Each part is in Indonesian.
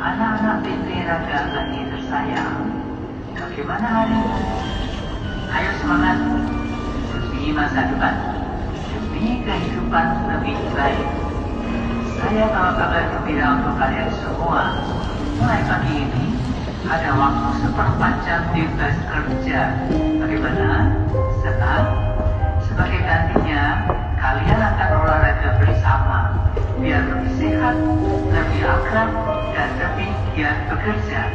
Anak-anak Fitri Raga Ani tersayang, bagaimana harimu? Ayo semangat, demi masa depan, demi kehidupan lebih baik. Saya bawa kabar gembira untuk kalian semua. Mulai pagi ini, ada waktu seperempat jam di bus kerja. Bagaimana? Senang? Sebagai gantinya, kalian akan olahraga bersama, biar lebih sehat, lebih akrab, dan lebih giat bekerja.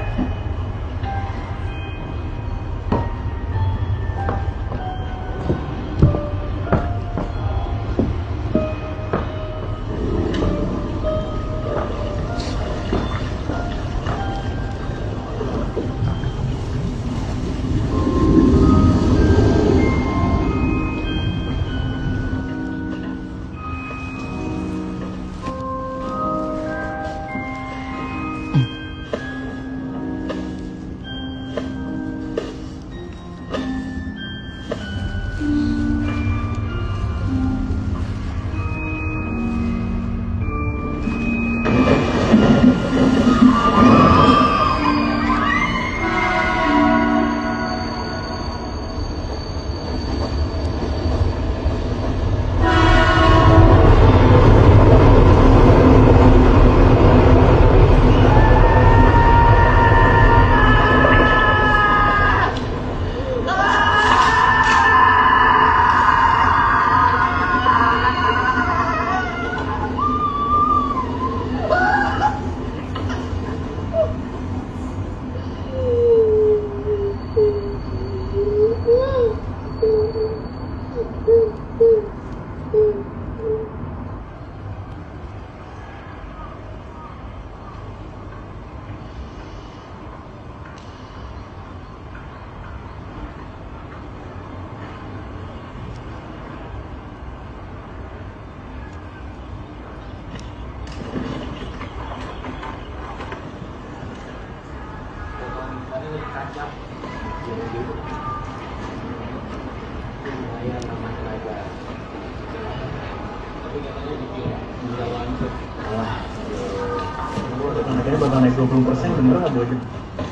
Kayaknya bakal naik 20%, bener nggak Bu?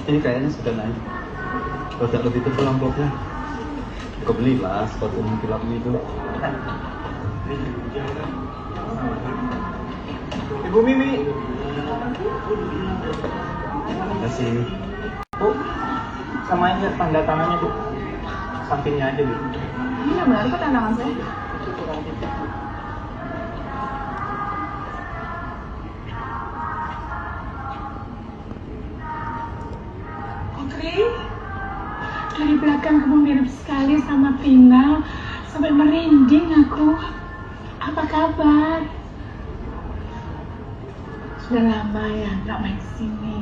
Ini kayaknya sudah naik. Kalau tidak lebih tebal amplopnya, kebeli lah sepatu kilap itu. Ibu Mimi. Terima kasih. Bu, samain ya tanda tangannya Bu. Sampingnya aja Bu. Ini benar kok tanda tangan saya. Dari belakang kamu mirip sekali sama Vina, sampai merinding aku. Apa kabar? Sudah lama ya nggak main sini.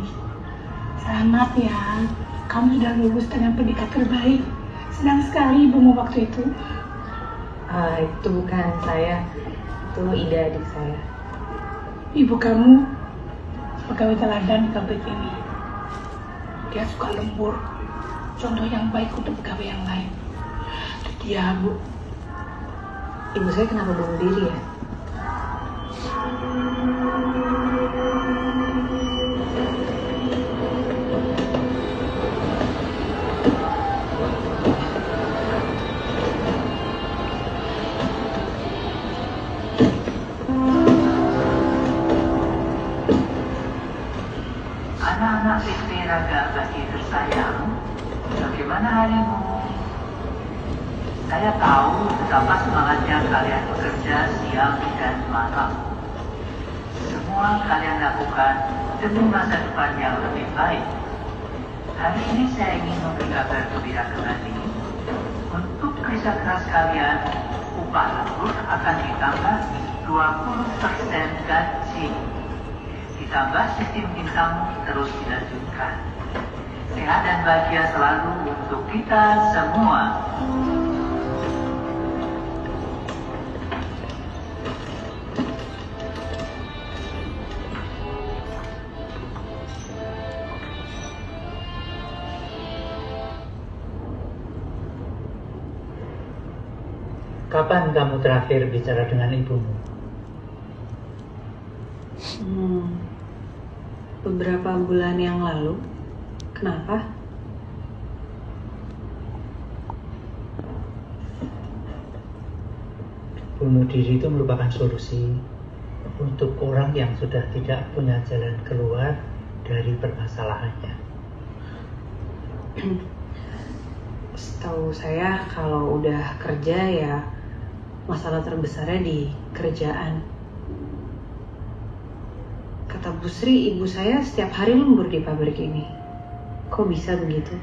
Selamat ya, kamu sudah lulus dengan pendidikan terbaik. Senang sekali ibumu waktu itu. Itu bukan saya, itu Ida adik saya. Ibu kamu pegawai teladan di pabrik ini. Dia suka lembur, contoh yang baik untuk pegawai yang lain. Dia, Bu. Ibu saya kenapa bunuh diri ya? harimu. Saya tahu betapa semangatnya kalian bekerja siang dan malam. Semua kalian lakukan demi masa depan yang lebih baik. Hari ini saya ingin memberi kabar gembira kembali. Untuk kerja keras kalian, upah lembur akan ditambah 20% gaji. Ditambah sistem bintang terus dilanjutkan. Sehat dan bahagia selalu untuk kita semua. Kapan kamu terakhir bicara dengan ibumu? Beberapa bulan yang lalu. Kenapa? Bunuh diri itu merupakan solusi untuk orang yang sudah tidak punya jalan keluar dari permasalahannya. Setahu saya kalau udah kerja ya masalah terbesarnya di kerjaan. Kata Bu Sri, ibu saya setiap hari lembur di pabrik ini. Kok bisa begitu?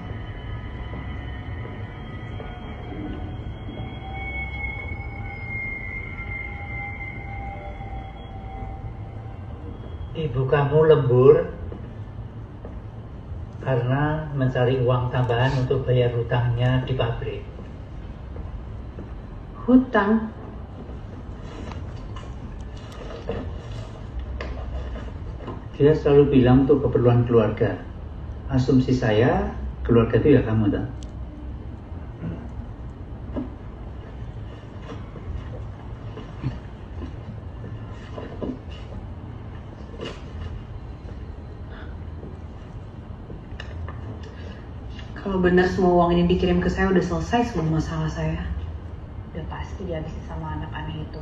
Ibu kamu lembur karena mencari uang tambahan untuk bayar hutangnya di pabrik. Hutang? Dia selalu bilang untuk keperluan keluarga. Asumsi saya, keluarga itu ya kamu, tak? Kalau benar semua uang ini dikirim ke saya udah selesai semua masalah saya. Udah pasti dihabisin sama anak aneh itu.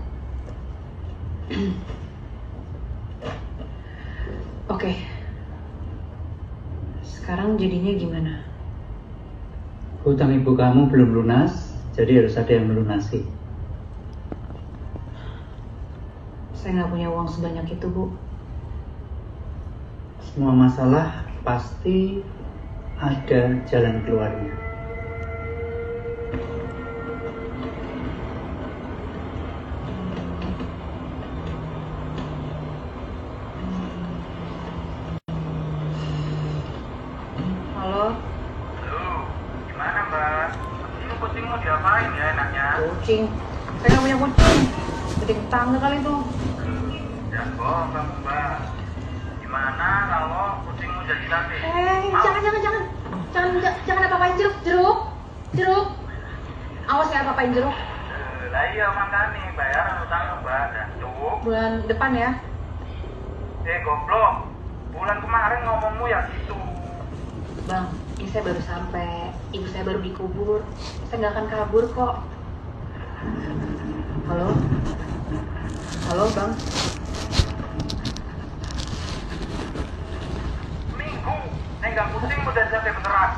Oke. Sekarang jadinya gimana? Hutang ibu kamu belum lunas, jadi harus ada yang melunasi. Saya nggak punya uang sebanyak itu, Bu. Semua masalah pasti ada jalan keluarnya. Halo? Halo, gimana Mbak? Ini kucingmu diapain ya enaknya? Kucing. Saya nggak punya kucing. Kucing tangga kali itu. Jangan bohong kamu Mbak. Gimana kalau kucingmu jadi sate? Jangan apa-apain jeruk. Awas ya apa-apain jeruk. Lah iya makanya bayaran utangnya Mbak dan cuk. Bulan depan ya. Goblok. Bulan kemarin ngomongmu ya gitu. Bang, ini saya baru sampai. Ibu saya baru dikubur. Saya nggak akan kabur kok. Halo Bang. Minggu, nenggang kucing udah sate beneran.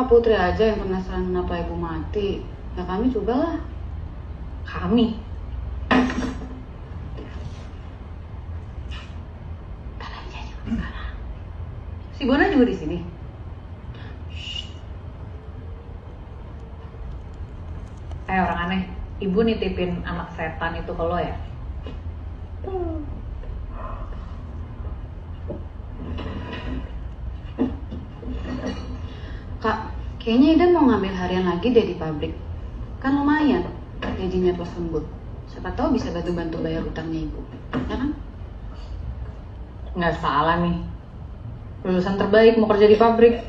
Kak Putri aja yang penasaran kenapa ibu mati. Ya kami cobalah. Kami? Si Bona juga di sini. Orang aneh, ibu nitipin anak setan itu ke lo ya? Kak, kayaknya Ida mau ngambil harian lagi deh di pabrik. Kan lumayan gajinya pas lembut. Siapa tahu bisa bantu-bantu bayar utangnya ibu. Ya kan? Nggak salah nih. Lulusan terbaik mau kerja di pabrik.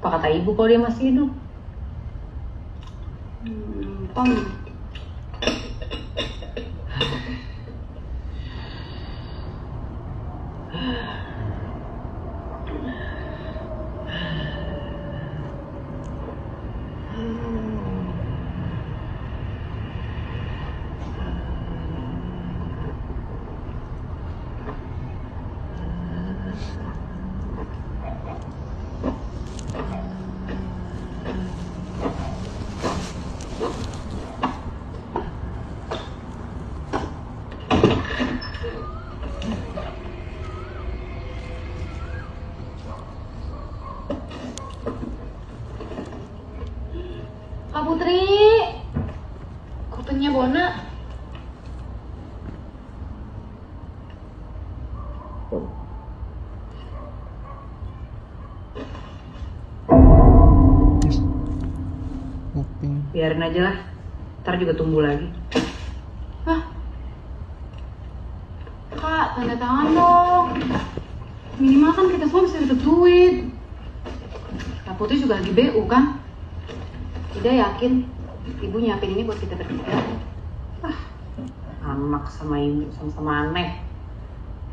Apa kata ibu kalau dia masih hidup? Pom. Kak Putri, kopinya Bona. Biarin aja lah, ntar juga tumbuh lagi. Hah? Kak, tanda tangan dong. Minimal kan kita semua bisa dapat duit. Kak Putri juga lagi BU kan? Tidak yakin ibu nyiapin ini buat kita bertiga. Anak sama ibu sama-sama aneh.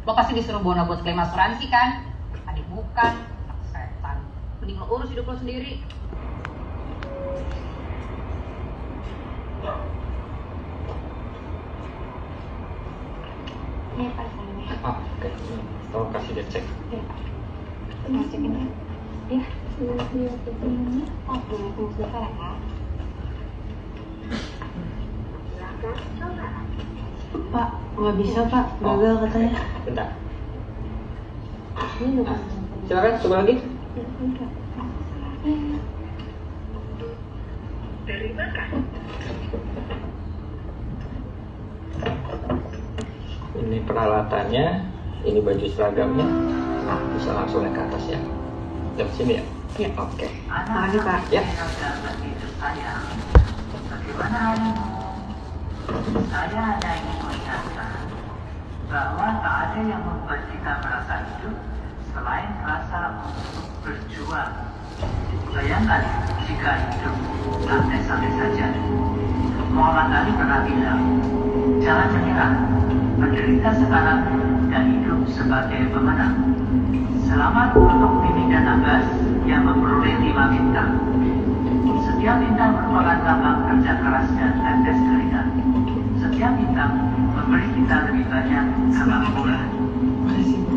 Lo pasti disuruh Bona buat klaim asuransi kan? Adik bukan, anak setan. Mending lo urus hidup lo sendiri. Ini Pak salahnya. Oke. Tolong kasih dia cek. Mau cekin ya? Ya. Oh, tunggu sebentar ya Kak. Pak, nggak bisa Pak, gagal katanya. Bentar. Ini bukan. Silakan, coba lagi. Ini peralatannya, ini baju seragamnya. Bisa langsung naik ke atas ya. Dari sini ya? Ya. Oke. Makasih Pak. Ya. Sayang, bagaimana harimu? Saya hanya ingin mengingatkan bahwa tak ada yang membuat kita merasa hidup selain rasa untuk berjuang. Bayangkan jika hidup santai-santai saja. Muhammad Ali pernah bilang, jangan menyerah, menderita sekarang dan hidup sebagai pemenang. Selamat untuk Mimi dan Abbas yang memperoleh 5 bintang. Setiap bintang merupakan lambang kerja keras dan tetes keringat. Setiap bintang memberi kita lebih banyak kemakmuran. Makasih Bu.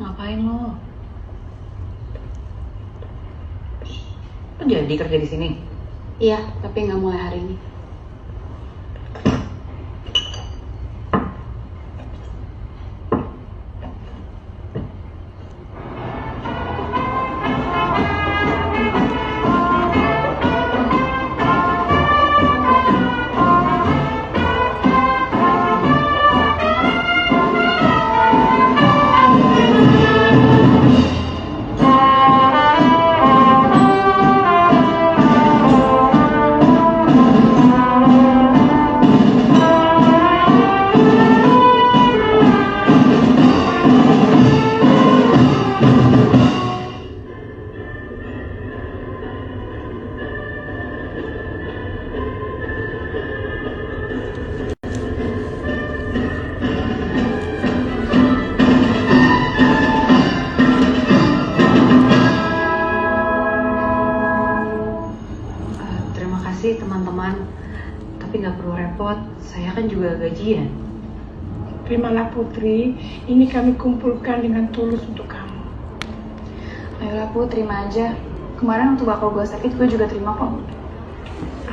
Ngapain lo? Lo jadi kerja di sini? Iya, tapi nggak mulai hari ini. Makasih teman-teman, tapi nggak perlu repot, saya kan juga gajian. Terimalah Putri, ini kami kumpulkan dengan tulus untuk kamu. Ayolah Put, terima aja. Kemarin waktu bakal gue sakit, gue juga terima kok.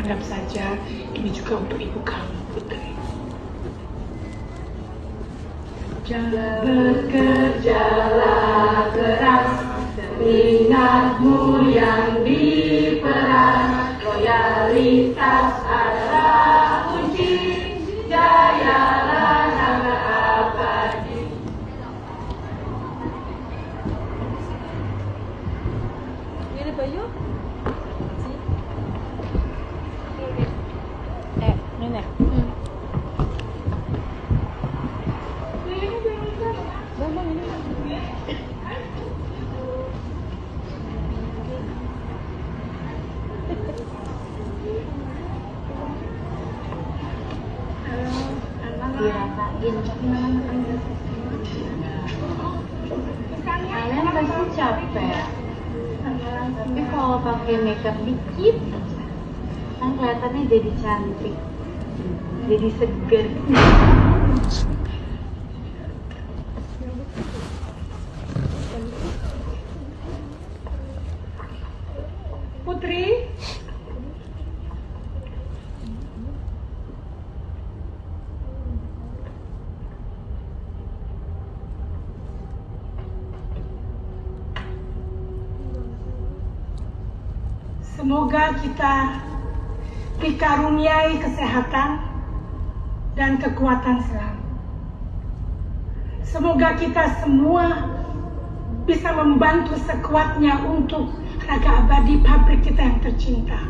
Anggap saja ini juga untuk ibu kamu, Putri. Bekerjalah keras, ingatmu yang diperas, loyalitas adalah kunci, jayalah naga abadi. Ini baju? Nenek. Dirasain. Kalian pasti capek. Tapi kalau pakai makeup dikit, kan kelihatannya jadi cantik, jadi seger. Putri, semoga kita dikaruniai kesehatan dan kekuatan selalu. Semoga kita semua bisa membantu sekuatnya untuk raga abadi pabrik kita yang tercinta.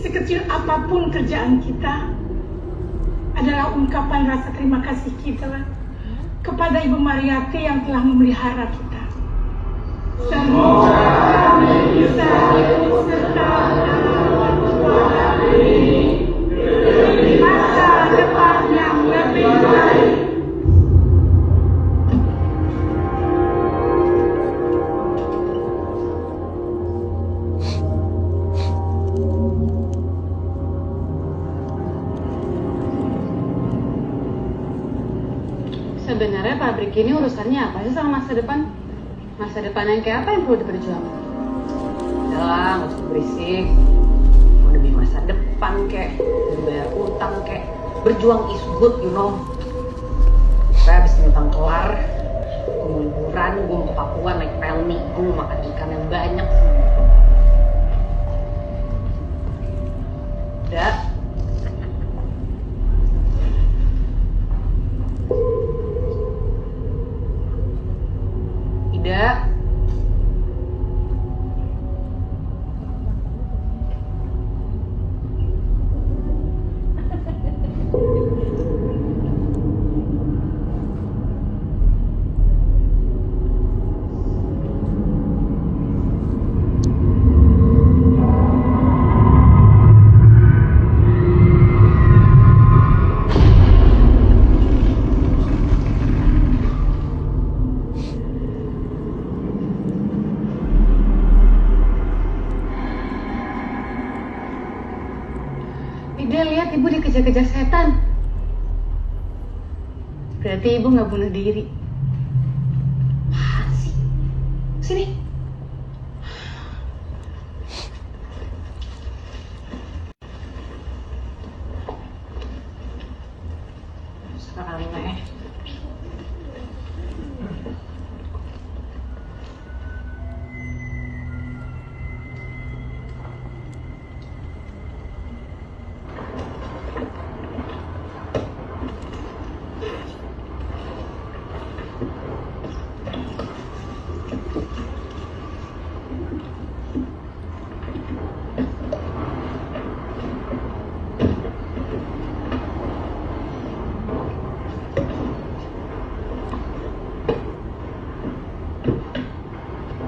Sekecil apapun kerjaan kita adalah ungkapan rasa terima kasih kita kepada Ibu Mariati yang telah memelihara kita. Semoga kami bisa ikut serta dalam perjuangan ini demi masa depan yang lebih baik. Sebenarnya pabrik ini urusannya apa sih sama masa depan? Masa depan yang kayak apa yang perlu diperjuangkan? Udah, nggak usah berisik. Mau demi masa depan kayak, mau bayar utang kayak, berjuang is good, you know. Saya habis utang kelar, gue mau liburan, gue mau ke Papua naik pelni, gue mau makan ikan yang banyak. Udah. Ida. Ida lihat ibu dikejar-kejar setan. Berarti ibu nggak bunuh diri. Apaan sih? Sini. Sekarang ya.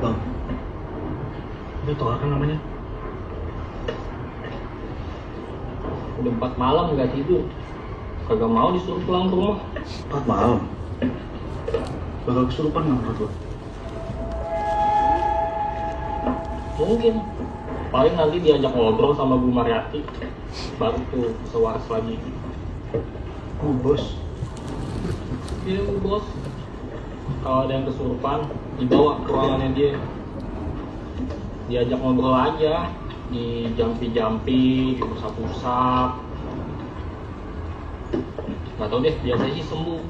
Bang, itu Toha kan namanya? Udah 4 malam nggak tidur, kagak mau disuruh pulang ke rumah. 4 malam? Bakal kesurupan nggak menurut lo? Mungkin, Paling nanti diajak ngobrol sama Bu Mariati, baru tuh bisa waras lagi. Bos. Iya Bu Bos. Kalau ada yang kesurupan, dibawa ke ruangannya dia. Diajak ngobrol aja, dijampi-jampi, diusap-usap. Gak tau deh, biasanya sih sembuh.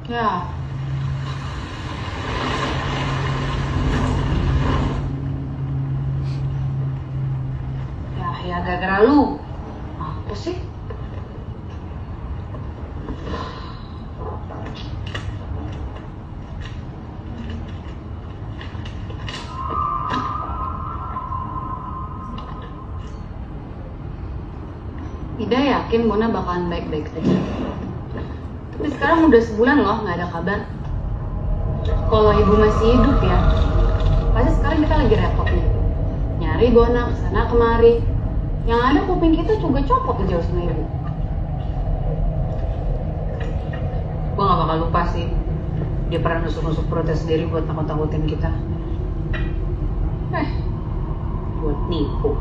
Ya. Ya gara-gara lu. Apa sih? Ida yakin Mona bakalan baik-baik saja. Tapi sekarang udah sebulan loh nggak ada kabar. Kalau ibu masih hidup ya, pasti sekarang kita lagi repot nih. Nyari Bona kesana kemari. Yang ada kuping kita juga copot jauh sama ibu. Gue gak bakal lupa sih. Dia pernah nusuk-nusuk protes sendiri buat takut-takutin kita. Buat nipu.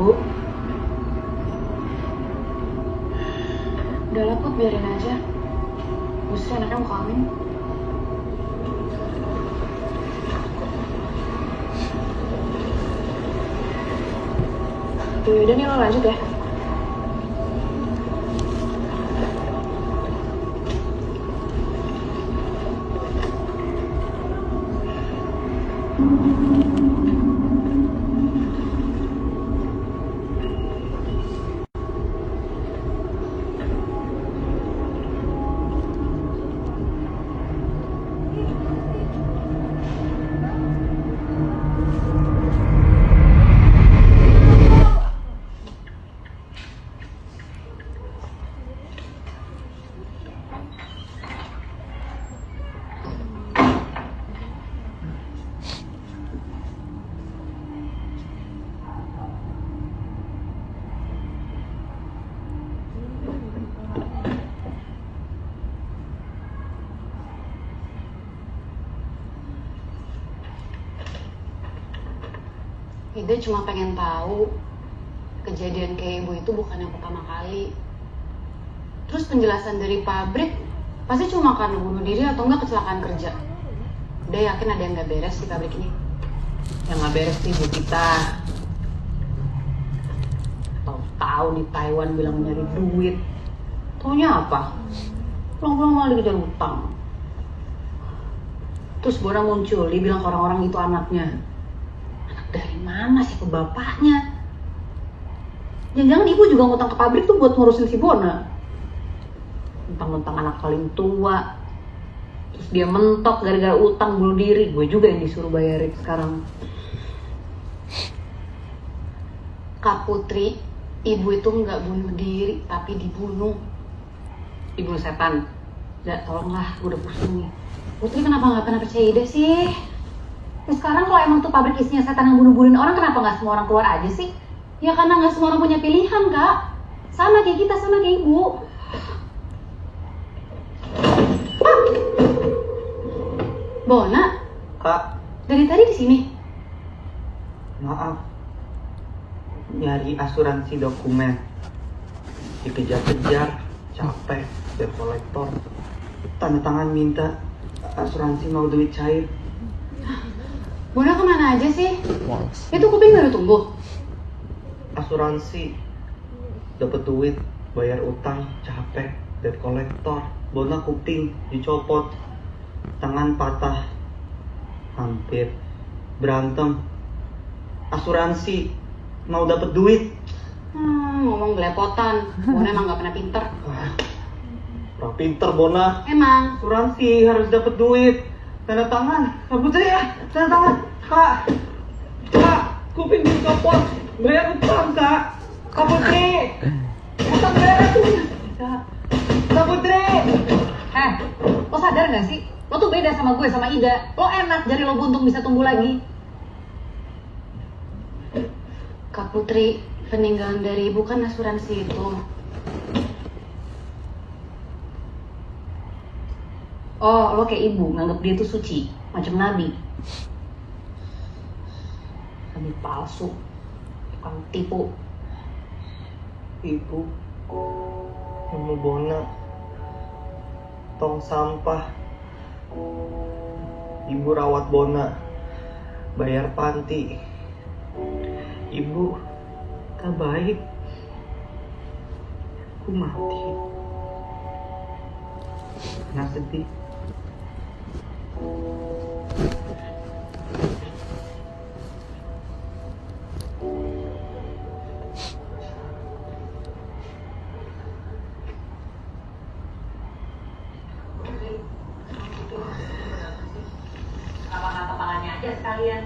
Bu, Udah lah Put, biarin aja. Justru anaknya mau kawin. Yaudah nih lo lanjut ya. Ida cuma pengen tahu kejadian kayak ibu itu bukan yang pertama kali. Terus penjelasan dari pabrik pasti cuma karena bunuh diri atau enggak kecelakaan kerja. Ida yakin ada yang nggak beres di pabrik ini. Yang gak beres sih ibu kita. Tahu di Taiwan bilang nyari duit. Taunya apa? Pulang-pulang malah dikejar utang. Terus Bona muncul, dia bilang ke orang-orang itu anaknya. Anak dari mana sih ke bapaknya? Jangan-jangan ibu juga ngutang ke pabrik tuh buat ngurusin si Bona. Mentang-mentang anak paling tua. Terus dia mentok gara-gara utang bunuh diri. Gue juga yang disuruh bayarin sekarang. Kak Putri, ibu itu nggak bunuh diri tapi dibunuh. Dibunuh setan. Ya tolonglah, gue udah pusing nih. Putri kenapa nggak pernah percaya ide sih? Terus sekarang kalau emang tuh pabrik isinya setan yang bunuh-bunuhin orang, kenapa nggak semua orang keluar aja sih? Ya karena nggak semua orang punya pilihan, Kak. Sama kayak kita, sama kayak ibu. Bona, Kak, dari tadi di sini. maaf. Nyari asuransi dokumen. Dikejar-kejar, capek, debt kolektor. Tanda tangan minta asuransi mau duit cair. Bona kemana aja sih? Itu kuping baru tumbuh. Asuransi dapat duit, bayar utang, capek, debt kolektor. Bona kuping dicopot, tangan patah, hampir berantem. Asuransi mau dapat duit. Ngomong belepotan. Bona emang gak pernah pinter. Kurang pinter Bona. Emang. Asuransi harus dapat duit. Tanda tangan, Kak Putri ya, tanda tangan. Kak, kuping dicopot, bayar utang Kak. Kak Putri, utang bayar tuh. Kak Putri. Lo sadar gak sih? Lo tuh beda sama gue, sama Ida. Lo enak jari lo buntung bisa tumbuh lagi. Kak Putri, peninggalan dari ibu kan asuransi itu. Oh, lo kayak ibu, nganggap dia tuh suci, macam nabi. Nabi palsu, tukang tipu. Ibu, nemu Bona, tong sampah. Ibu rawat Bona, bayar panti. Ibu tak baik. Aku mati. Nah sedih. Ngapa-ngapa kepalanya aja sekalian.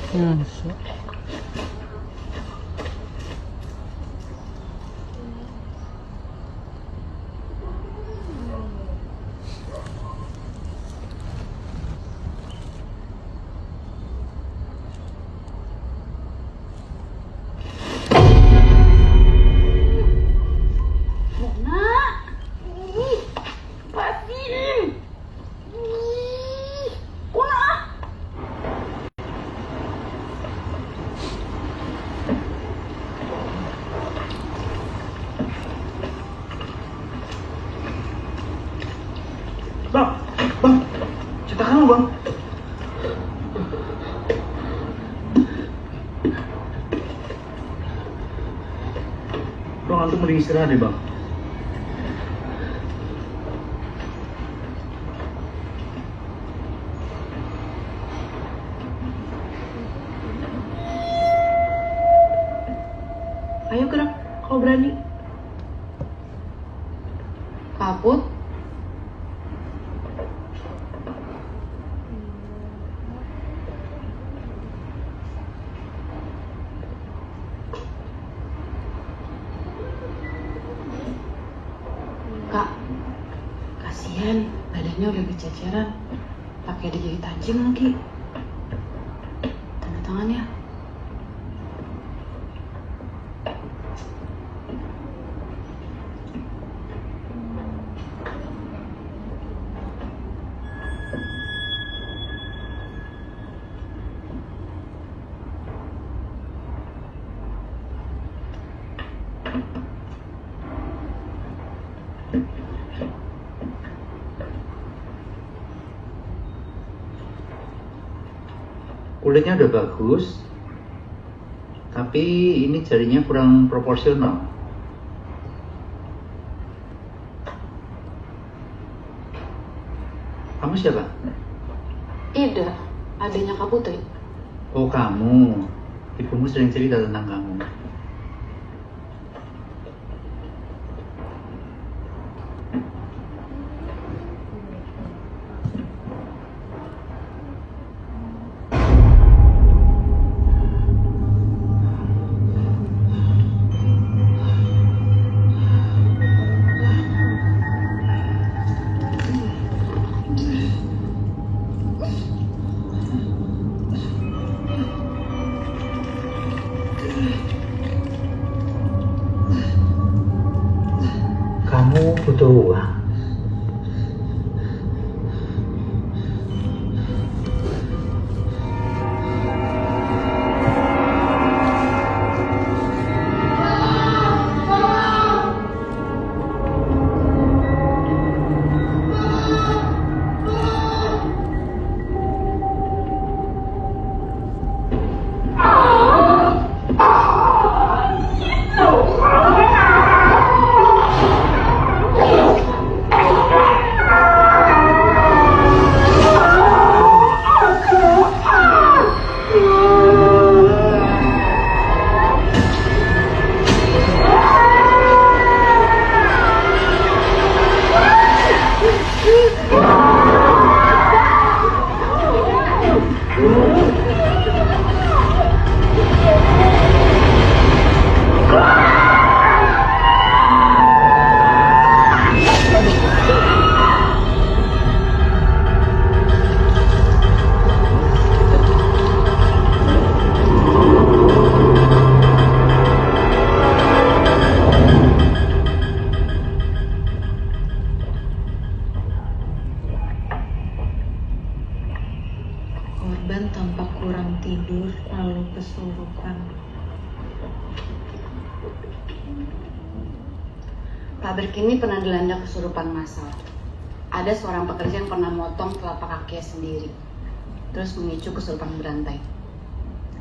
Bang, cetakan lo bang. Bang, antum mending istirahat deh bang. Ayo gerak, kalau berani. Kaput. Kak, kasihan badannya udah berceceran, pakai dijahit anjing lagi. Tanda tangan ya. Kulitnya udah bagus, tapi ini jarinya kurang proporsional. Kamu siapa? Ida, adanya Kak Putri. Oh kamu, ibumu sering cerita tentang kamu. Kamu butuh uang. Korban tampak kurang tidur lalu kesurupan. Pabrik ini pernah dilanda kesurupan massal. Ada seorang pekerja yang pernah motong telapak kakinya sendiri, terus memicu kesurupan berantai.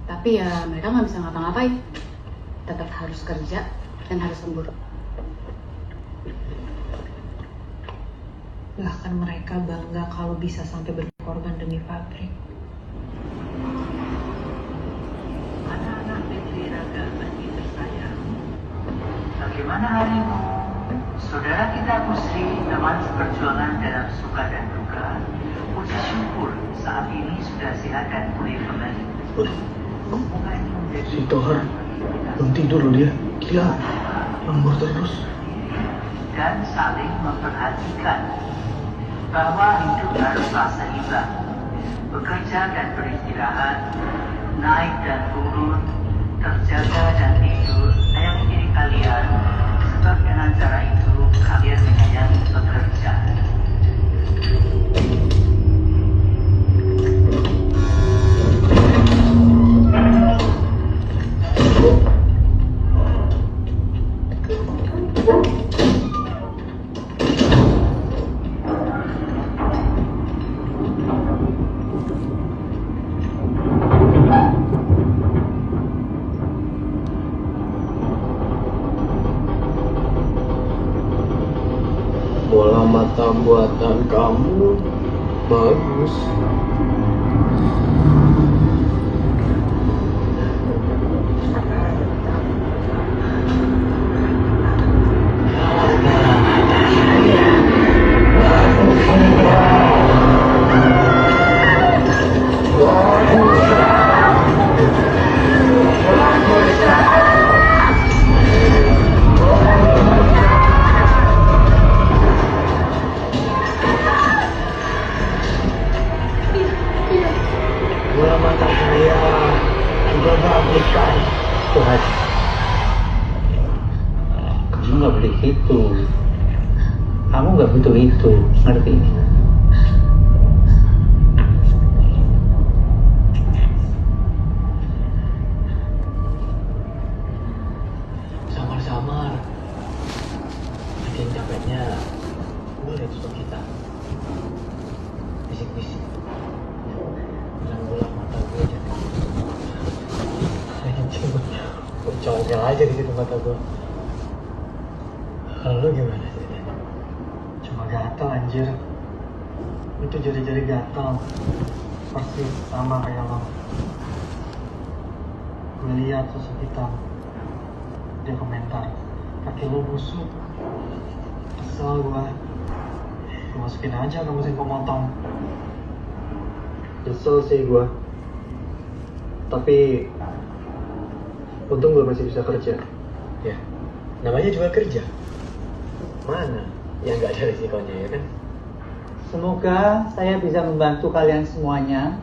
Tapi ya mereka nggak bisa ngapa-ngapain. Tetap harus kerja dan harus lembur. Bahkan mereka bangga kalau bisa sampai berkorban demi pabrik. Anak-anak Fitri Raga Bani tersayang, bagaimana harimu? Saudara kita Pusri, teman seperjuangan dalam suka dan duka, puji syukur saat ini sudah sehat dan pulih kembali. Semoga ini menjadi Si Tohar belum tidur loh dia. Gila, lembur terus. dan saling memperhatikan bahwa hidup haruslah seimbang, bekerja dan beristirahat, naik dan turun, terjaga dan tidur, sayangi diri kalian, sebab dengan cara itu kalian menyayangi pekerjaan. Bola mata buatan kamu bagus. Bola mata saya juga bagus kan. Tuhan, kamu nggak boleh gitu. Kamu nggak butuh itu, ngerti? Samar-samar. Makin capeknya, boleh tutup kita. Bisik-bisik. Jangan bola mata gue jadi. Gue congkel aja di situ mata gue. Lalu gimana sih? Cuma gatal anjir. Itu jari-jari gatal. Persis sama kayak lo. Gue lihat sosok hitam. Dia komentar, kaki lo busuk. Kesel gue. Gue masukin aja ke mesin pemotong. Kesel sih gue. Tapi untung gue masih bisa kerja. Ya, namanya juga kerja. Mana yang nggak ada risikonya, ya kan? Semoga saya bisa membantu kalian semuanya.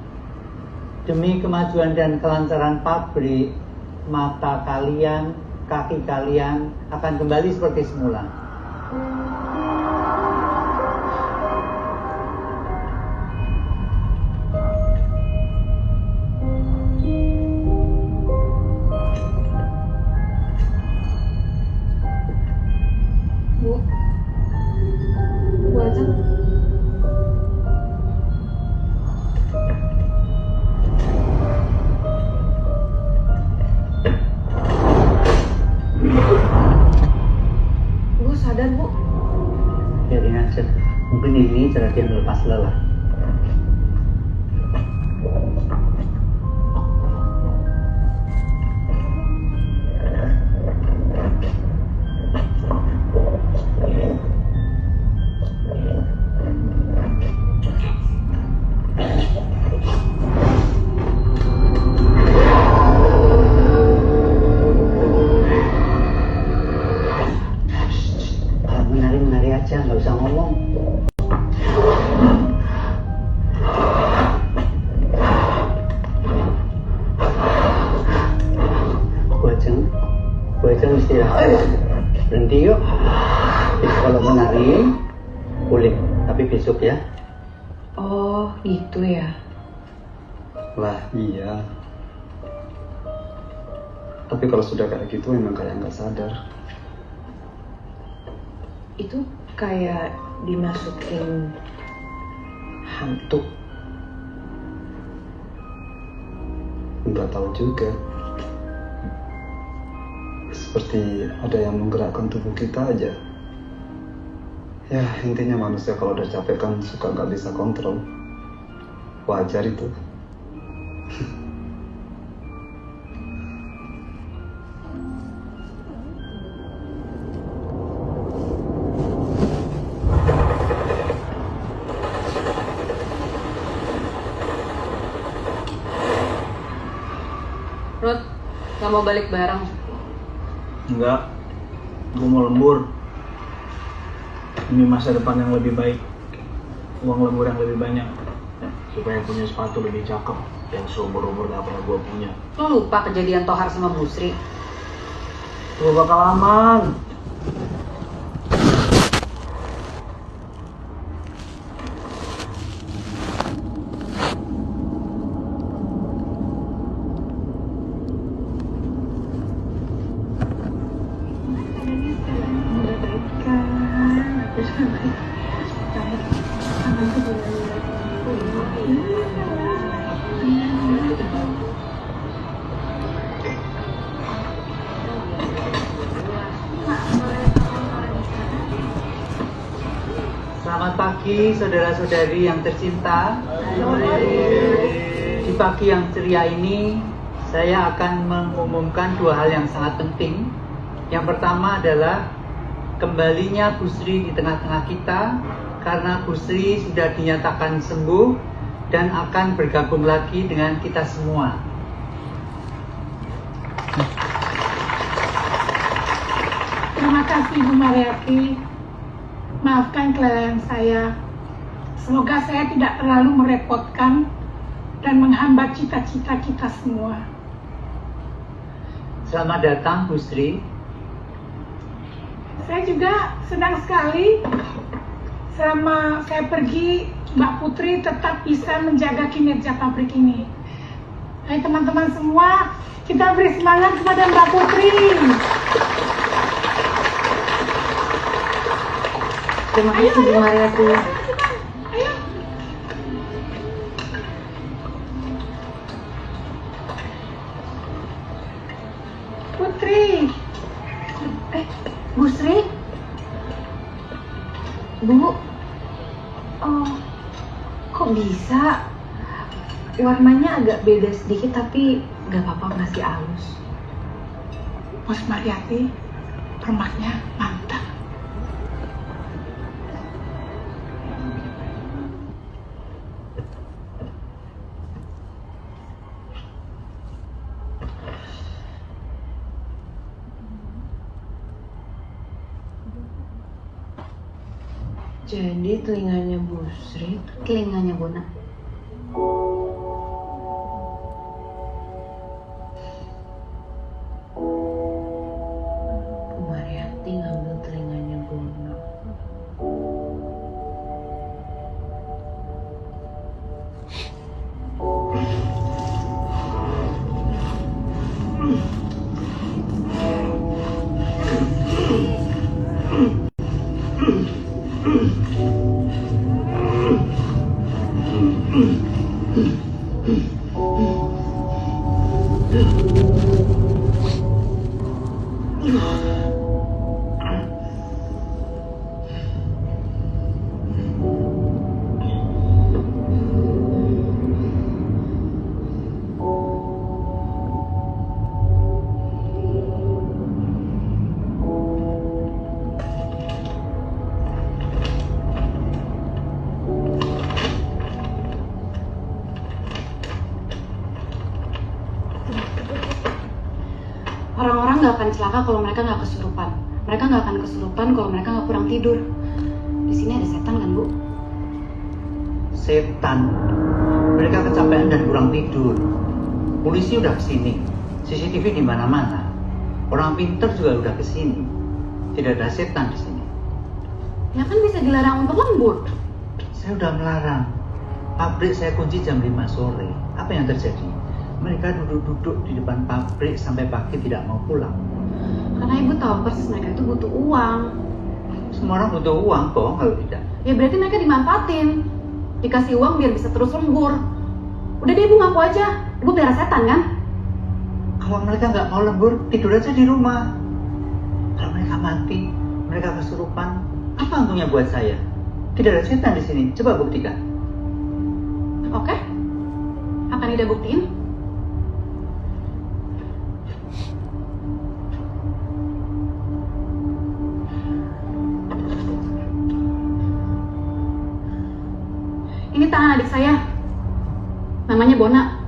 Demi kemajuan dan kelancaran pabrik, mata kalian, kaki kalian akan kembali seperti semula. Bu. Bu Ajeng. Bu sadar, Bu. Biarin aja. Mungkin ini cara dia melepas lelah. Kalau menari aja, nggak usah ngomong. Bu Ajeng istirahat. Berhenti yuk. Kalau menari, boleh. Tapi besok ya. Oh, gitu ya. Lah iya. Tapi kalau sudah kayak gitu memang kayak nggak sadar. Itu kayak dimasukin hantu. Nggak tahu juga. Seperti ada yang menggerakkan tubuh kita aja. Ya intinya manusia kalau udah capek kan suka nggak bisa kontrol. Wajar itu. Gak mau balik bareng. Enggak, gue mau lembur. Demi masa depan yang lebih baik, uang lembur yang lebih banyak, supaya punya sepatu lebih cakep yang seumur-umur gak pernah gue punya. Lo lupa kejadian Tohar sama Bu Sri? Gue bakal aman. Selamat pagi saudara-saudari yang tercinta. Di pagi yang ceria ini, saya akan mengumumkan dua hal yang sangat penting. Yang pertama adalah kembalinya Bu Sri di tengah-tengah kita, karena Bu Sri sudah dinyatakan sembuh dan akan bergabung lagi dengan kita semua. Terima kasih Bu Mariati. Maafkan kelalaian saya. Semoga saya tidak terlalu merepotkan dan menghambat cita-cita kita semua. Selamat datang Bu Sri. Saya juga senang sekali selama saya pergi, Mbak Putri tetap bisa menjaga kinerja pabrik ini. Hai teman-teman semua, kita beri semangat kepada Mbak Putri. Terima kasih Bu Mariati. Ayo. Putri. Bu Sri? Bu? Oh, kok bisa? Warnanya agak beda sedikit tapi gak apa-apa, masih halus. Bos Mariati, rumahnya mantap. Jadi telinganya Bu Sri, telinganya Bona. Bu Mariati ngambil telinganya Bona. Orang-orang nggak akan celaka kalau mereka nggak kesurupan. Mereka nggak akan kesurupan kalau mereka nggak kurang tidur. Di sini ada setan kan, Bu? Setan. Mereka kecapean dan kurang tidur. Polisi udah kesini. CCTV di mana-mana. Orang pinter juga udah kesini. Tidak ada setan di sini. Ya kan bisa dilarang untuk lembur. Saya udah melarang. Pabrik saya kunci jam 5 sore. Apa yang terjadi? Mereka duduk-duduk di depan pabrik sampai pagi tidak mau pulang. Karena Ibu tahu persis mereka itu butuh uang. Semua orang butuh uang kok, kalau tidak. Ya berarti mereka dimanfaatin. Dikasih uang biar bisa terus lembur. Udah deh Ibu ngaku aja. Ibu pelihara setan kan? Kalau mereka nggak mau lembur, tidur aja di rumah. Kalau mereka mati, mereka kesurupan, apa untungnya buat saya? Tidak ada setan di sini. Coba buktikan. Oke. Akan Ida buktiin. Ini tangan adik saya. Namanya Bona.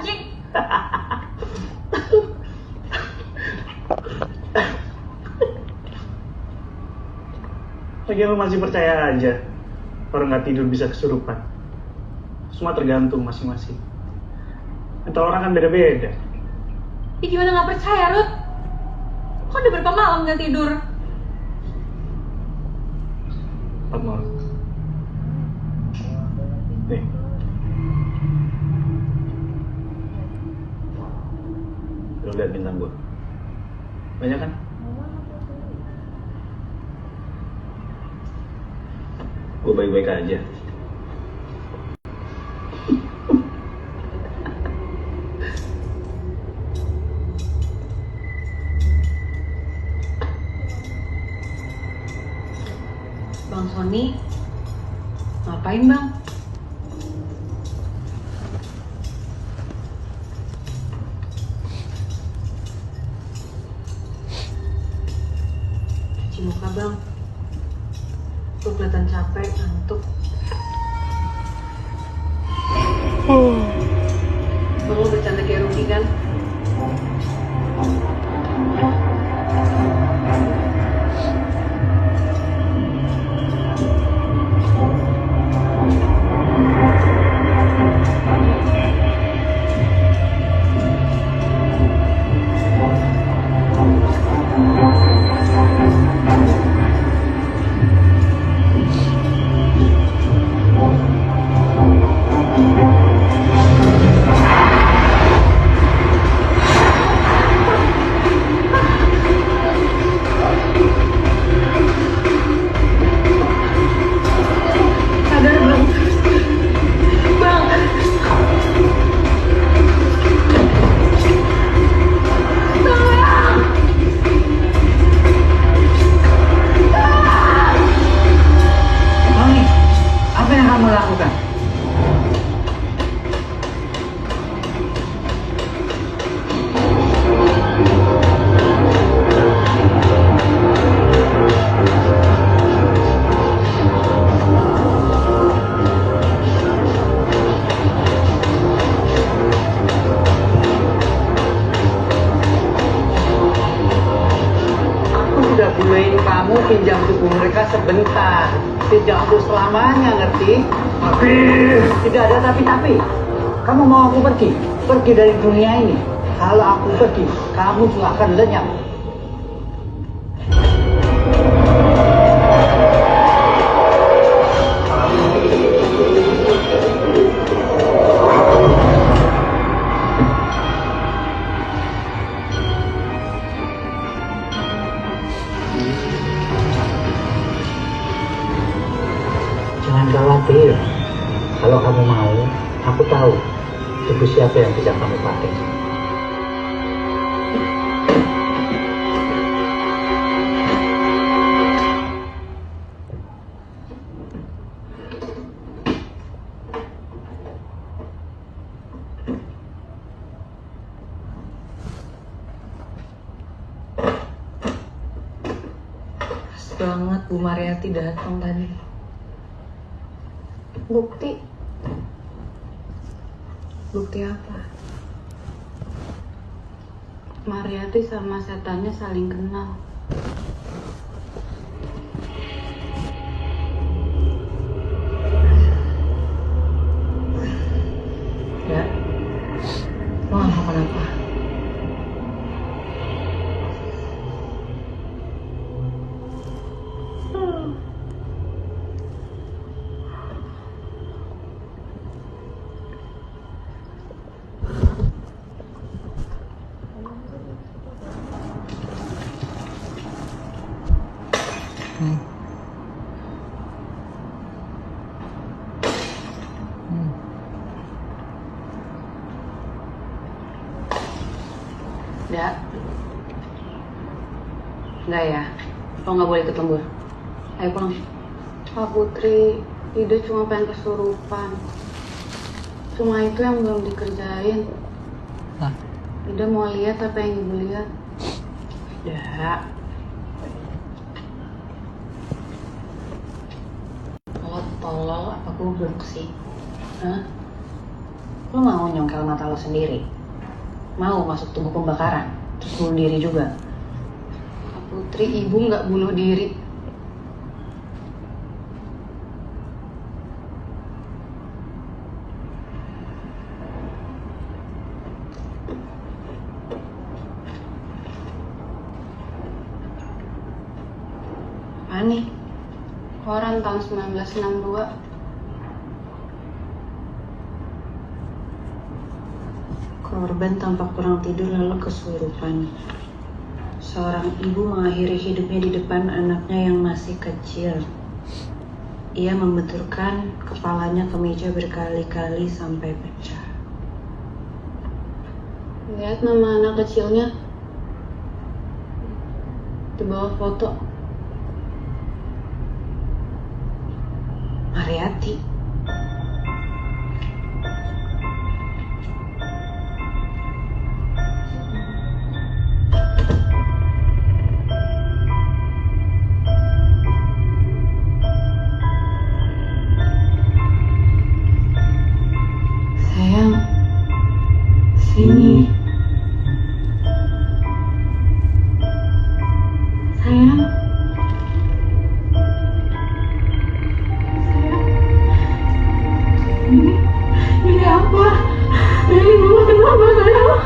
anjing. Lagi lu masih percaya aja orang nggak tidur bisa kesurupan. Semua tergantung masing-masing. Mental orang kan beda-beda. Ya gimana nggak percaya, Rut? Kok udah berapa malam nggak tidur? 4 malam. Nih. Lu lihat bintang gua. Banyak kan? Gue baik-baik aja. Bang Sony, ngapain bang? Cuci muka bang. Tuh kelihatan capek, ngantuk. Bang lo bercanda kayak Ruki kan? Kamu pinjam tubuh mereka sebentar, tidak untuk selamanya, ngerti? Tapi Tidak ada tapi-tapi. Kamu mau aku pergi? Pergi dari dunia ini. Kalau aku pergi, kamu juga akan lenyap. Jangan khawatir. Kalau kamu mau, aku tahu tubuh siapa yang bisa kamu pakai. Pas banget Bu Mariati datang tadi. Bukti apa? Mariati sama setannya saling kenal. Ya, lo gak mau kenapa? Enggak. Enggak ya? Lo gak boleh ikut lembur. Ayo pulang. Pak Putri, Ida cuma pengen kesurupan. Cuma itu yang belum dikerjain. Ida mau lihat apa yang ibu lihat. Ya. Lo tolol apa goblok sih? Hah? Lo mau nyongkel mata lo sendiri? Mau masuk tubuh pembakaran? Terus bunuh diri juga? Kak Putri, ibu nggak bunuh diri. Apaan nih? Koran tahun 1962. Korban tampak kurang tidur lalu kesurupan. Seorang ibu mengakhiri hidupnya di depan anaknya yang masih kecil. Ia membenturkan kepalanya ke meja berkali-kali sampai pecah. Lihat nama anak kecilnya di bawah foto. Mariati. Sayang, sini. Sayang. Ini apa? Ini mama kenapa sayang?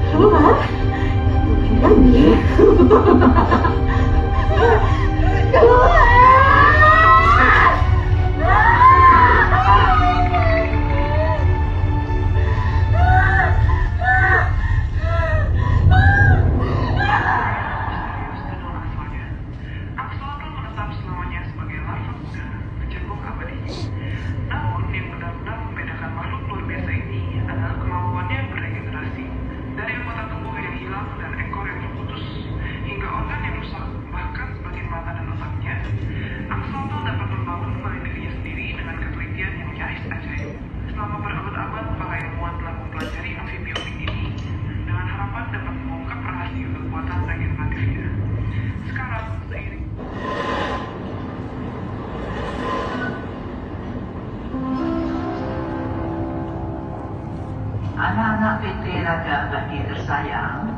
Keluar? Axolotl menetap selamanya sebagai larva muda bercengkok abadi. Namun yang benar-benar membedakan makhluk luar biasa ini adalah kemampuannya beregenerasi. Dari anggota tubuh yang hilang dan ekor yang terputus hingga organ yang rusak, bahkan sebagian mata dan otaknya, Axolotl dapat membangun kembali dirinya sendiri dengan ketelitian yang nyaris ajaib. Selama berabad-abad, para ilmuwan telah mempelajari amfibiotik ini dengan harapan dapat mengungkap rahasia kekuatan regeneratifnya. Sekarang, seiring Anak-anak PT Raga Abadi tersayang,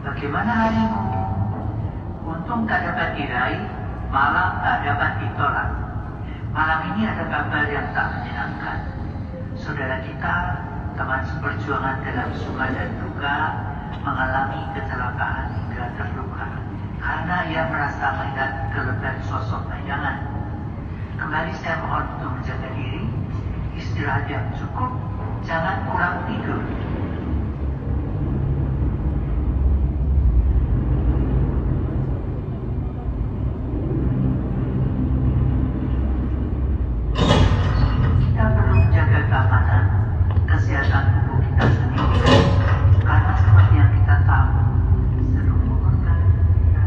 bagaimana harimu? Untung tak dapat diraih, malam tak dapat ditolak. Malam ini ada kabar yang tak menyenangkan. Saudara kita, teman seperjuangan dalam suka dan duka, mengalami kecelakaan hingga terluka karena ia merasa melihat kelebihan sosok bayangan. Kembali saya mohon untuk menjaga diri, istirahat yang cukup, jangan kurang tidur. Kita perlu menjaga keamanan, kesehatan tubuh kita sendiri, karena seperti yang kita tahu, seluruh organ kita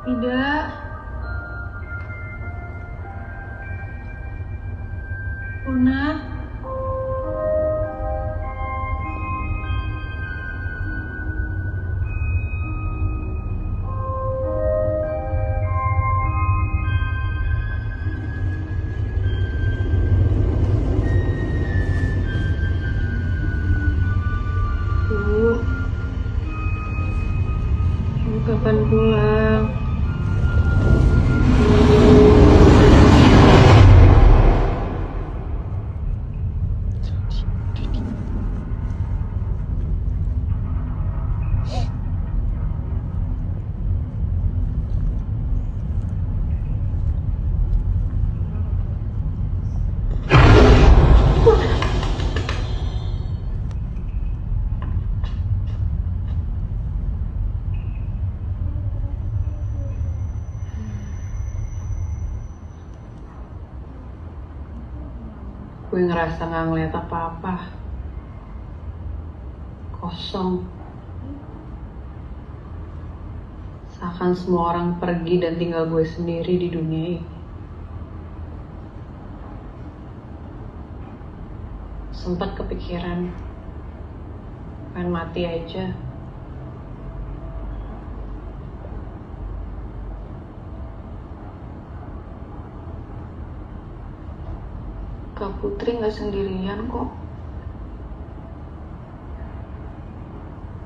Tidak. Una. Kapan pulang? Gue ngerasa gak ngeliat apa-apa. Kosong. Seakan semua orang pergi dan tinggal gue sendiri di dunia ini. Sempat kepikiran pengen mati aja. Kak Putri gak sendirian kok.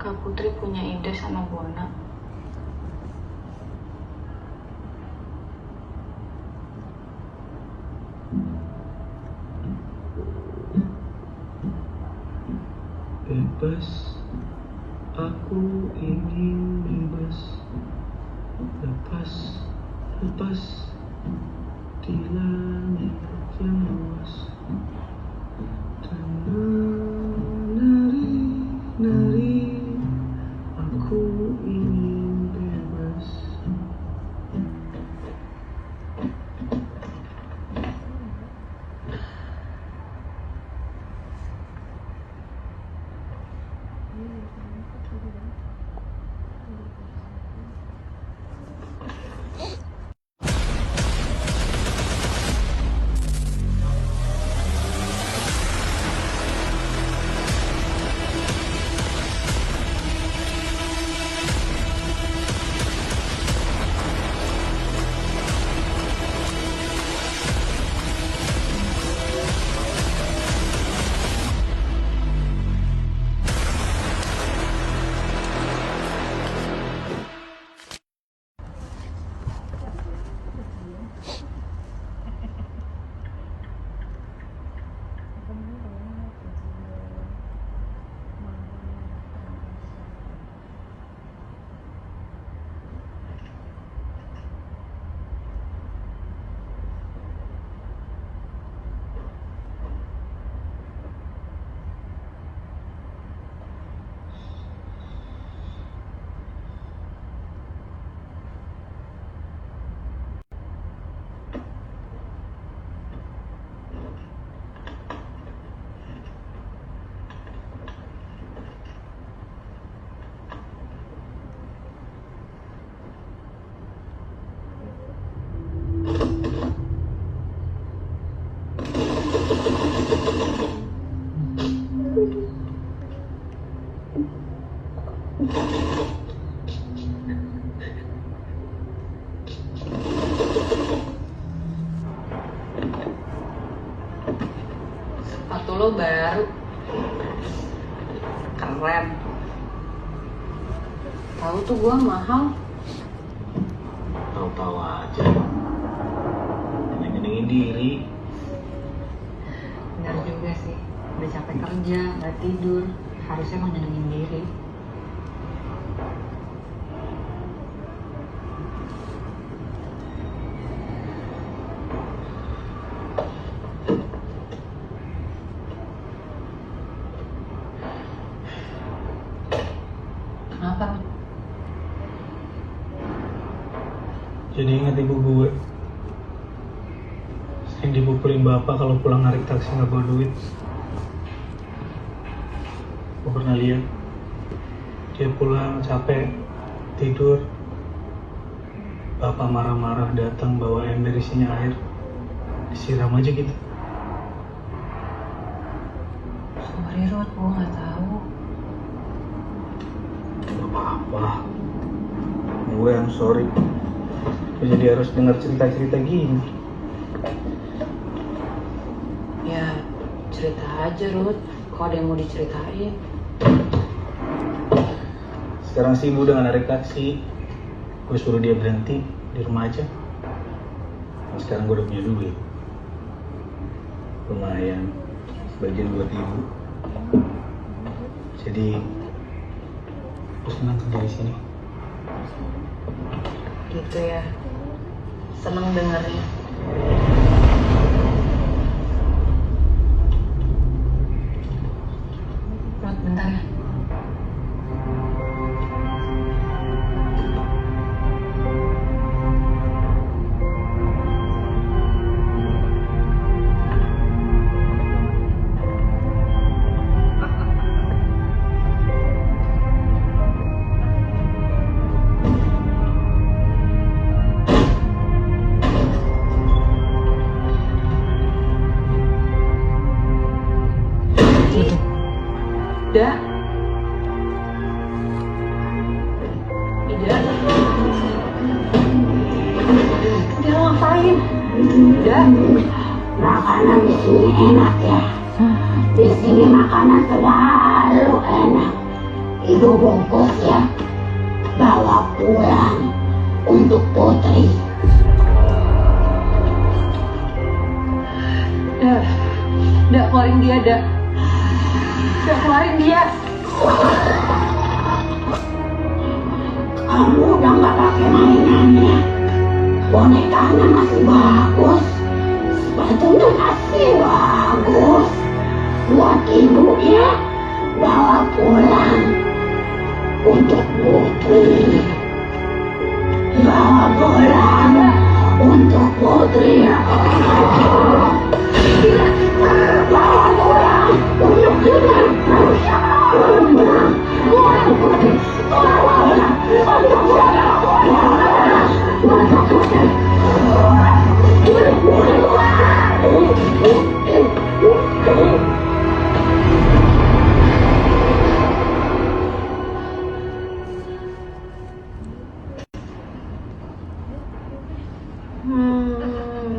Kak Putri punya ide sama Bona. Bebas, aku ingin bebas. Lepas, lepas di langit yang luas. Dan menari, nari, aku ingin bebas. Sepatu lo baru. Keren. Tahu tuh gua mahal. Tahu-tahu aja. Nyenengin diri. Benar juga sih. Udah capek kerja, nggak tidur. Harusnya emang nyenengin diri. Kenapa? Jadi ingat ibu gue. Sering dipukulin bapak kalau pulang narik taksi nggak bawa duit. Gue pernah lihat dia pulang capek tidur, bapak marah-marah datang bawa ember isinya air, disiram aja gitu. Sorry Rod, gue nggak tahu. Gak apa-apa, gue yang sorry. Gue jadi harus dengar cerita-cerita gini. Ya cerita aja Rod, kalau ada yang mau diceritain. Sekarang sih ibu udah gak narik taksi, gue suruh dia berhenti di rumah aja. Nah, sekarang gue udah punya duit, lumayan, sebagian buat ibu. Jadi gue senang kerja di sini. Gitu ya. Seneng dengernya. Rod, bentar ya. Ida. Ida. Dia ngapain? Ida. Makanan di sini enak ya. Di sini makanan selalu enak. Ibu bungkus ya. Bawa pulang untuk Putri. Dak, keluarin dia, Dak. Dak, keluarin dia. Kamu udah nggak pakai mainannya. Bonekanya masih bagus. Sepatunya masih bagus. Buat ibu ya. Bawa pulang untuk Putri. Bawa pulang untuk Putri. Bawa pulang untuk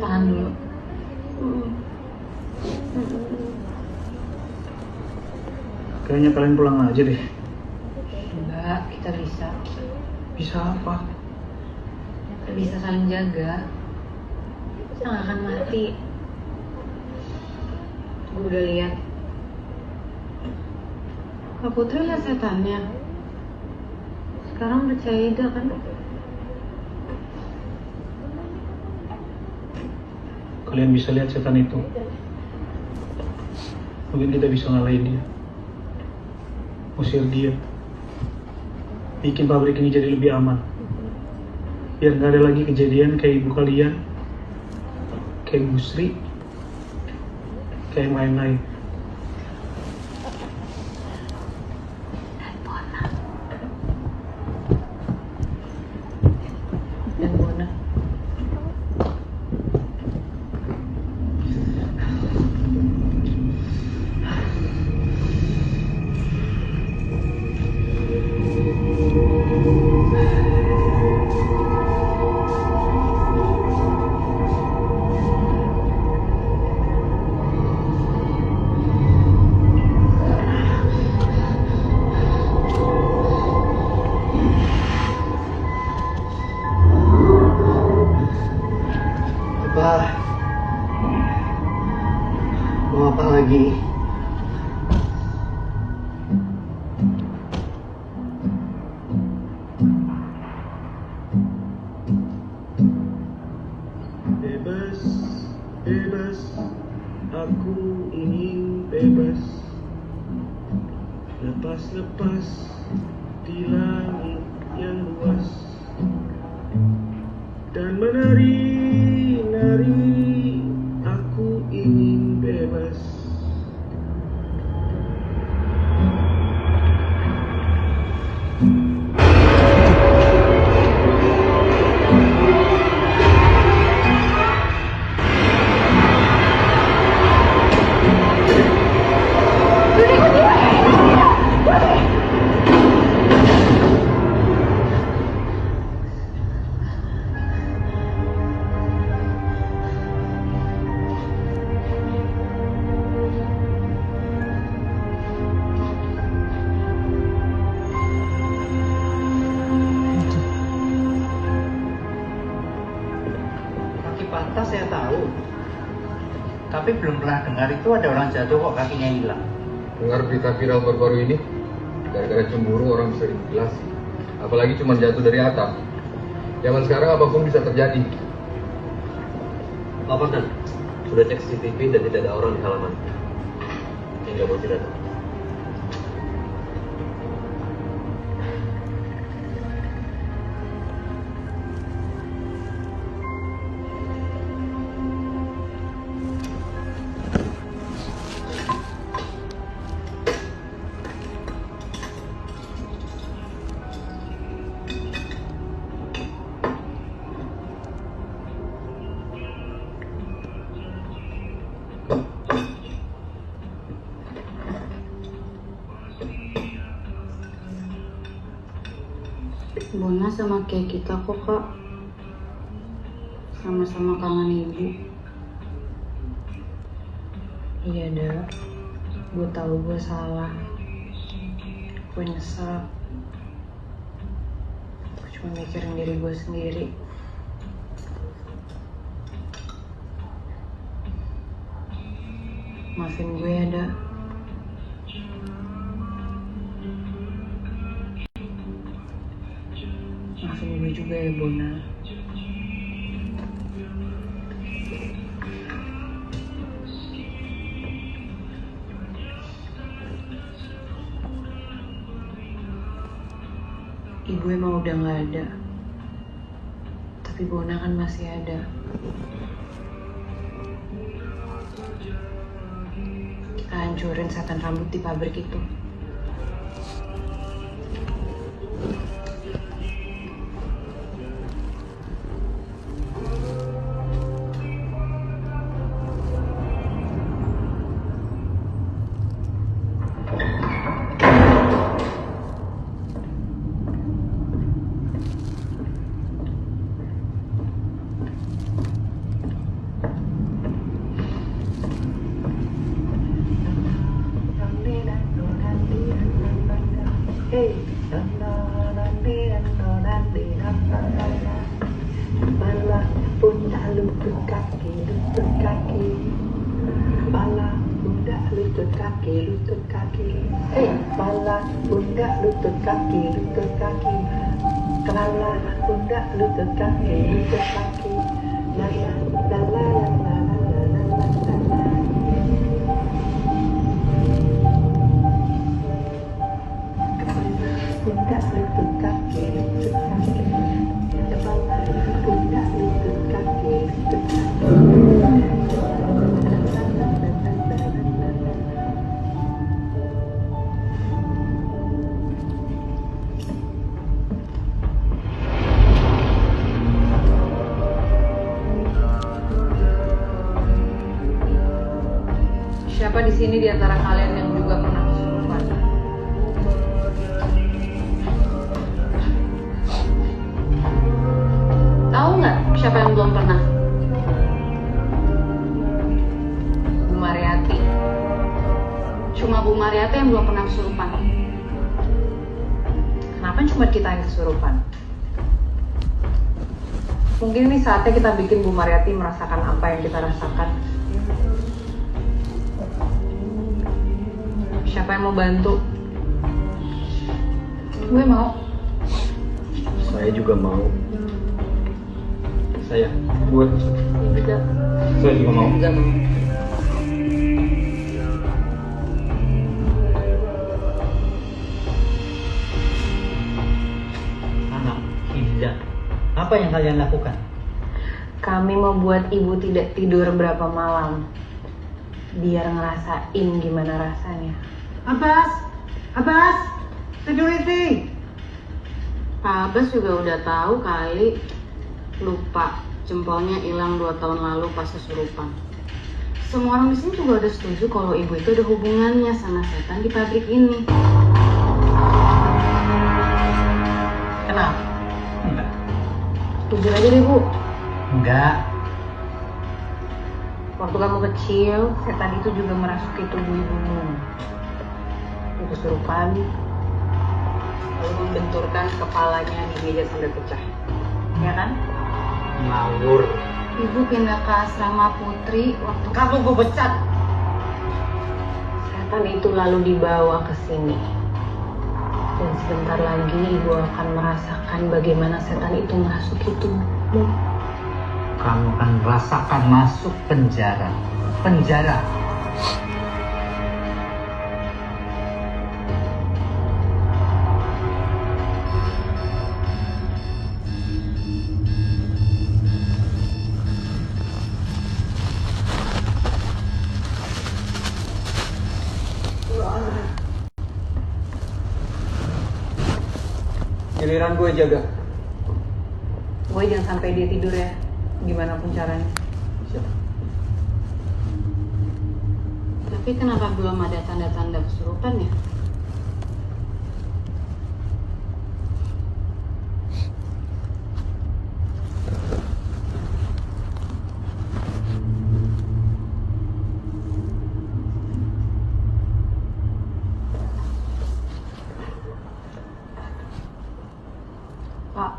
Tahan dulu. Kayaknya kalian pulang aja deh. Enggak, kita bisa. Bisa apa? Kita bisa saling jaga. Kita nggak akan mati. Gue udah lihat. Kak Putri lihat setannya. Sekarang percaya Ida kan? Kalian bisa lihat setan itu. Mungkin kita bisa ngalahin dia. Usir dia. Bikin pabrik ini jadi lebih aman. Biar nggak ada lagi kejadian kayak ibu kalian, kayak Bu Sri, kayak yang lain-lain. Dan Bona. Apa? Mau apa lagi? Bebas, bebas, aku ingin bebas. Lepas-lepas di langit yang luas. Dan menari-nari, aku ingin bebas. Pantas saya tahu. Tapi belum pernah dengar itu ada orang jatuh kok kakinya hilang. Dengar berita viral baru-baru ini, gara-gara cemburu orang bisa dimutilasi. Apalagi cuma jatuh dari atap. Zaman sekarang apapun bisa terjadi. Laporkan, sudah cek CCTV dan tidak ada orang di halaman. Hingga polisi datang. Bona sama kayak kita kok kak, sama-sama kangen ibu. Iya dah, gue tahu gue salah, gue nyesel. Gue cuma mikirin diri gue sendiri. Maafin gue ya dah. Maafin gue juga ya Bona. Ibu emang udah gak ada, tapi Bona kan masih ada. Kita hancurin setan rambut di pabrik itu. Bala pundak lutut kaki, lutut kaki. Bala pundak lutut kaki, lutut kaki. Bala pundak lutut kaki, lutut kaki. Kepala pundak lutut kaki, lutut kaki. La la la la la la la la la la. Pundak lutut kaki, lutut kaki. Kepala pundak lutut kaki, lutut kaki. Siapa di sini di antara kalian yang juga pernah kesurupan? Tahu nggak siapa yang belum pernah? Bu Mariati. Cuma Bu Mariati yang belum pernah kesurupan. Kenapa cuma kita yang kesurupan? Mungkin ini saatnya kita bikin Bu Mariati merasakan apa yang kita rasakan. Siapa yang mau bantu? Gue mau. Saya juga mau. Saya, gue. Juga. Saya juga mau. Juga mau. Anak Hilda, apa yang kalian lakukan? Kami mau buat ibu tidak tidur berapa malam, biar ngerasain gimana rasanya. Abbas, security. Pak Abbas juga udah tahu kali, lupa jempolnya hilang 2 tahun lalu pas kesurupan. Semua orang di sini juga udah setuju kalau ibu itu ada hubungannya sama setan di pabrik ini. Kenapa? Enggak. Jujur aja deh Bu, Enggak. waktu kamu kecil, setan itu juga merasuki tubuh ibumu. Ibu kesurupan, lalu membenturkan kepalanya di meja sampai pecah. Ya kan? Ngawur. Ibu pindah ke asrama Putri waktu Kamu gue pecat. Setan itu lalu dibawa ke sini. Dan sebentar lagi ibu akan merasakan bagaimana setan itu merasuki tubuhmu. Kamu akan rasakan masuk penjara. Penjara. Giliran gue jaga. Gue jangan sampai dia tidur ya, gimana pun caranya. Siap. Tapi kenapa belum ada tanda-tanda kesurupan ya? Pak,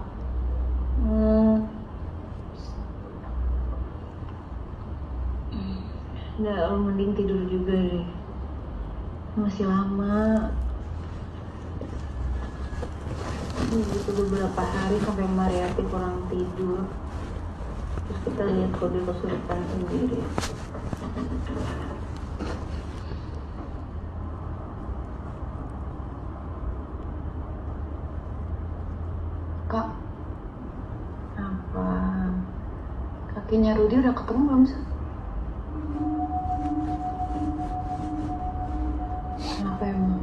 udah lo mending tidur juga deh. Masih lama. Itu beberapa hari sampai Mariati kurang tidur. Terus kita lihat kalau dia kesurupan sendiri. Kak, Apa? kakinya Rudi udah ketemu belum sih? Kenapa emang?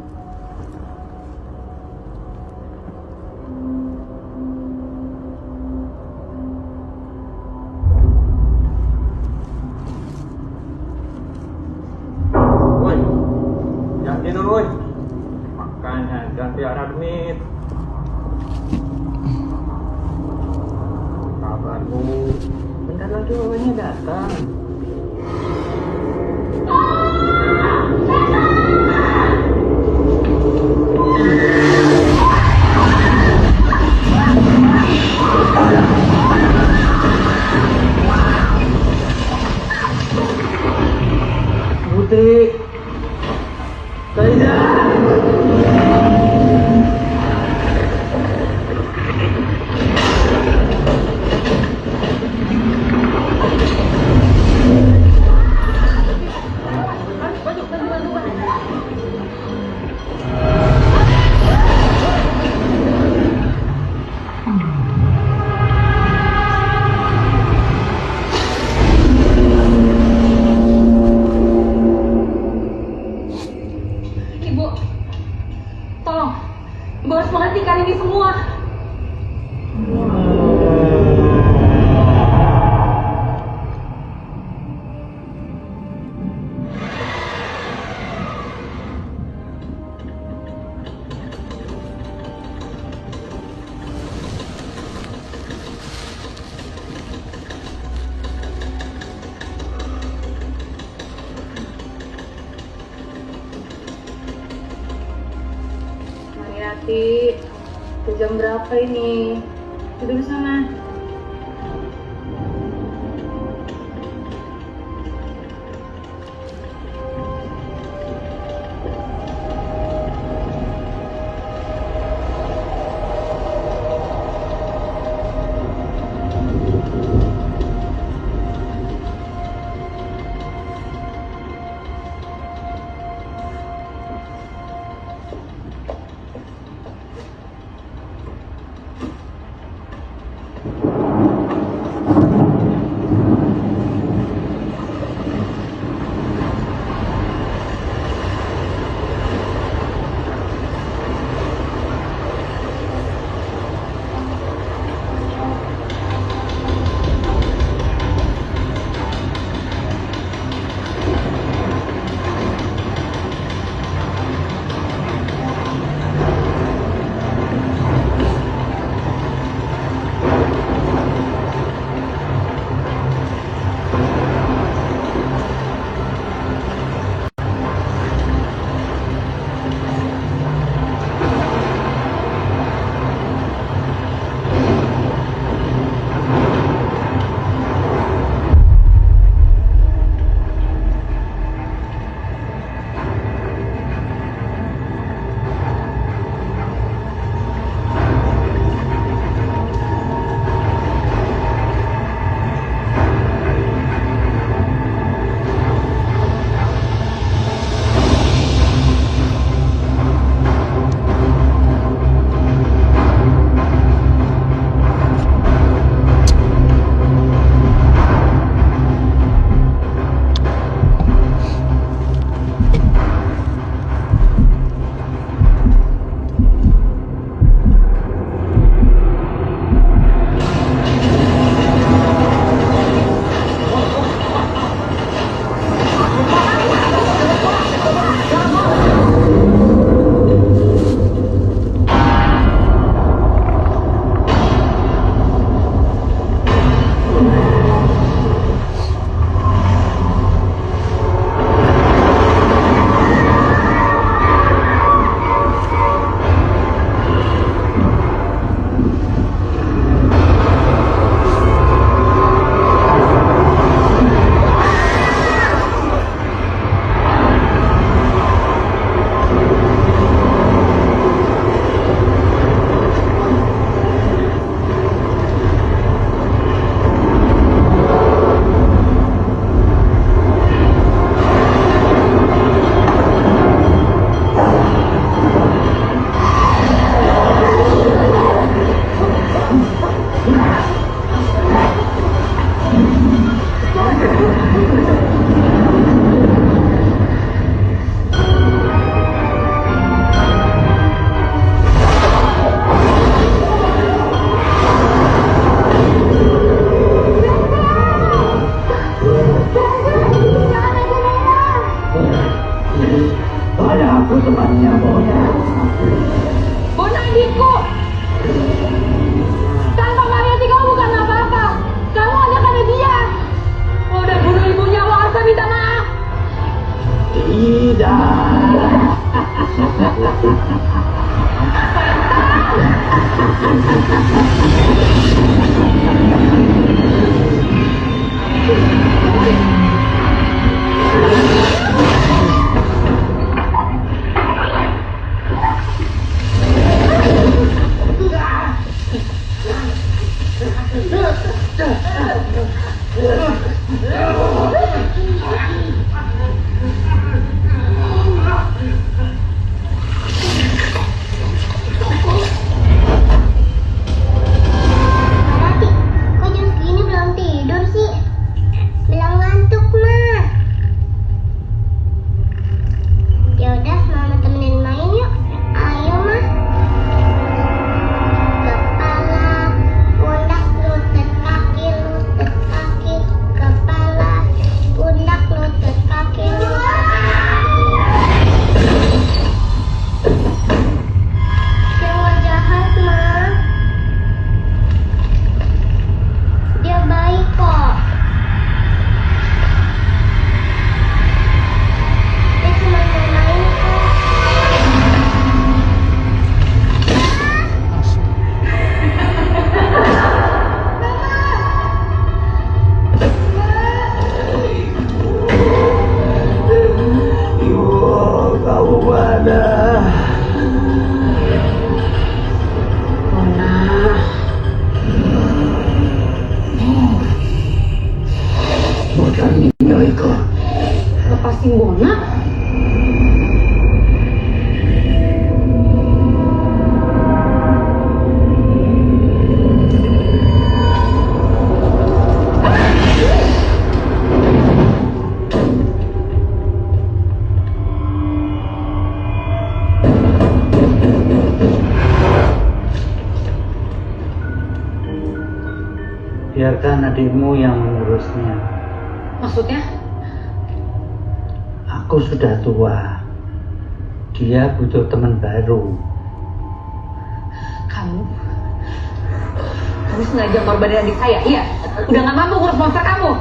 Woi, jangan tidur woi. Makanya jangan piara demit. Kabarmu. Bentar lagi bapaknya datang. Putih. Ibu, tolong. Ibu harus menghentikan ini semua. Mariati, udah jam berapa ini? Tidur di sana. Bona adikku. Tanpa Mariati kamu bukan apa-apa. Kamu hanya karena dia. Kau udah bunuh ibunya, lo harus minta maaf. Marati, kok jam segini belum tidur sih? Bilang ngantuk, mah. Ya udah, mama temenin main yuk. Ayo, mah. Kepala, pundak, lutut kaki, kepala, pundak, lutut kaki, Jangan jahat, mah. Dia baik kok. Dia cuma mau main kok. Kamu mana? Bukan milikku. Lepasin Bona. Biarkan adikmu yang mengurusnya. Maksudnya? Aku sudah tua. Dia butuh teman baru. Kamu sengaja korbanin adik saya, iya? Udah gak mampu ngurus monster kamu.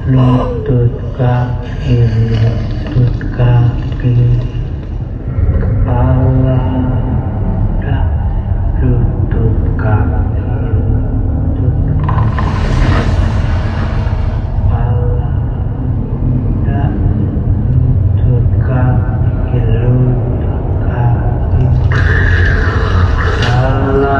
Lutut kaki, kepala, lutut kaki, kepala, lutut kaki, kepala,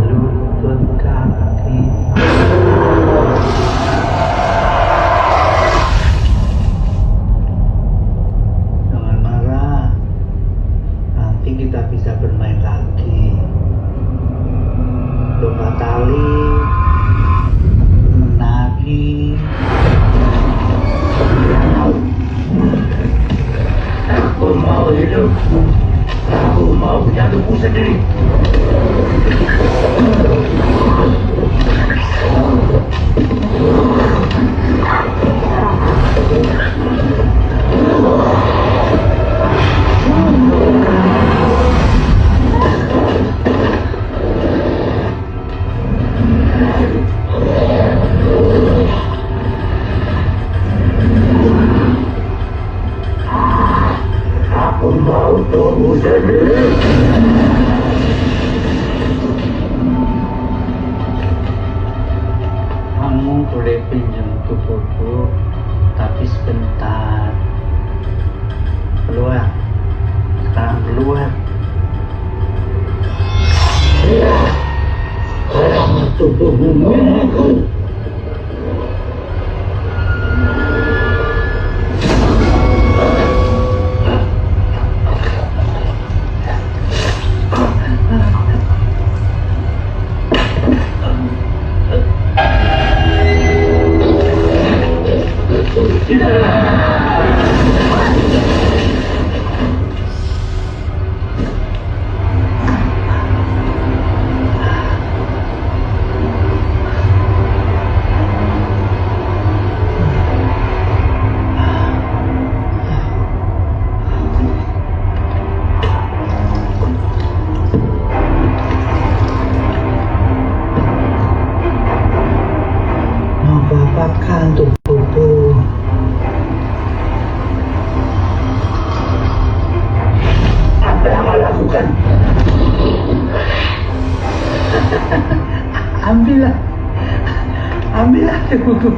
lutut kaki. Jangan marah, nanti kita bisa bermain lagi. Lomba tali, menari. Aku mau hidup. Aku mau punya hidupku sendiri. Kamu boleh pinjam tubuhku, tapi sebentar. Keluar. Sekarang keluar. Sekarang tubuhmu milikku. Membapakan tubuhku. Apa yang kau lakukan? Ambillah tubuhku.